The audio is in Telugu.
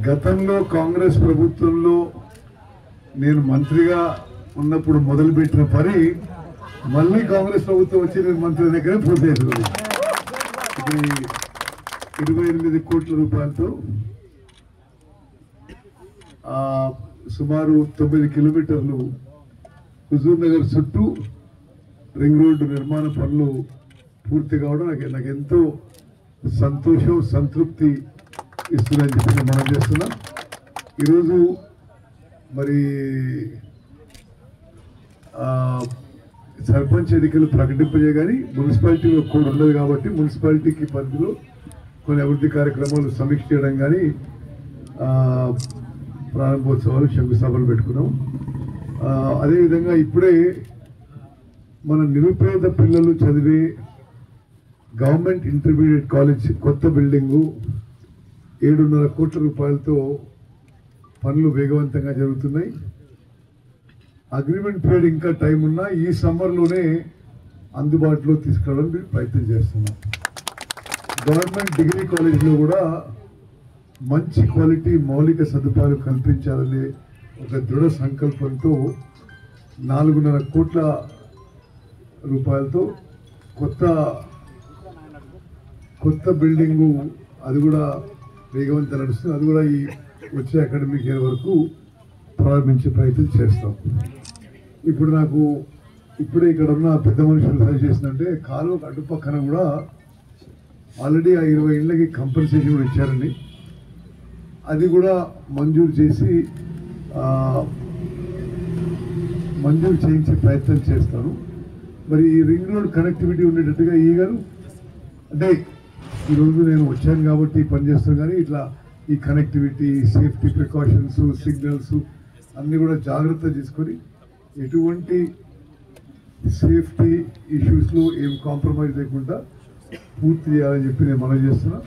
గతంలో కాంగ్రెస్ ప్రభుత్వంలో నేను మంత్రిగా ఉన్నప్పుడు మొదలుపెట్టిన పని మళ్ళీ కాంగ్రెస్ ప్రభుత్వం వచ్చి నేను మంత్రి దగ్గరే పూర్తి చేస్తుంది. ఇది 28 కోట్ల రూపాయలతో సుమారు 9 కిలోమీటర్లు హుజూర్ నగర్ చుట్టూ రింగ్ రోడ్డు నిర్మాణ పనులు పూర్తి కావడం నాకు ఎంతో సంతోషం, సంతృప్తి ఇస్తుందని చెప్పి మనం చేస్తున్నాం. ఈరోజు మరి సర్పంచ్ ఎన్నికలు ప్రకటింపజే కానీ మున్సిపాలిటీలో కోడ్ ఉండదు కాబట్టి మున్సిపాలిటీకి పరిధిలో కొన్ని అభివృద్ధి కార్యక్రమాలు సమీక్ష చేయడం కానీ ప్రారంభోత్సవాలు, శంకుస్థాపనలు పెట్టుకున్నాం. అదేవిధంగా ఇప్పుడే మన నిరుపేద పిల్లలు చదివే గవర్నమెంట్ ఇంటర్మీడియట్ కాలేజ్ కొత్త బిల్డింగు 7.5 కోట్ల రూపాయలతో పనులు వేగవంతంగా జరుగుతున్నాయి. అగ్రిమెంట్ పీరియడ్ ఇంకా టైం ఉన్నా ఈ సమ్మర్లోనే అందుబాటులో తీసుకురావడానికి ప్రయత్నం చేస్తున్నాం. గవర్నమెంట్ డిగ్రీ కాలేజీలో కూడా మంచి క్వాలిటీ మౌలిక సదుపాయాలు కల్పించాలనే ఒక దృఢ సంకల్పంతో 4.5 కోట్ల రూపాయలతో కొత్త బిల్డింగు అది కూడా వేగవంతం నడుస్తుంది. అది కూడా ఈ వచ్చే అకాడమిక్ ఇయర్ వరకు ప్రారంభించే ప్రయత్నం చేస్తాం. ఇప్పుడు నాకు ఇప్పుడే ఇక్కడ ఉన్న పెద్ద మనుషులు సజెస్ట్ చేసిందంటే కాలువ అడ్డుపక్కన కూడా ఆల్రెడీ ఆ 20 ఇళ్ళకి కంపెన్సేషన్ కూడా ఇచ్చారండి. అది కూడా మంజూరు చేయించే ప్రయత్నం చేస్తాను. మరి ఈ రింగ్ రోడ్ కనెక్టివిటీ ఉండేటట్టుగా ఈ గారు అంటే ఈరోజు నేను వచ్చాను కాబట్టి పనిచేస్తాను, కానీ ఇట్లా ఈ కనెక్టివిటీ, సేఫ్టీ ప్రికాషన్స్, సిగ్నల్స్ అన్నీ కూడా జాగ్రత్త తీసుకొని ఎటువంటి సేఫ్టీ ఇష్యూస్లో ఏం కాంప్రమైజ్ లేకుండా పూర్తి చేయాలని చెప్పి నేను మనవి చేస్తున్నా.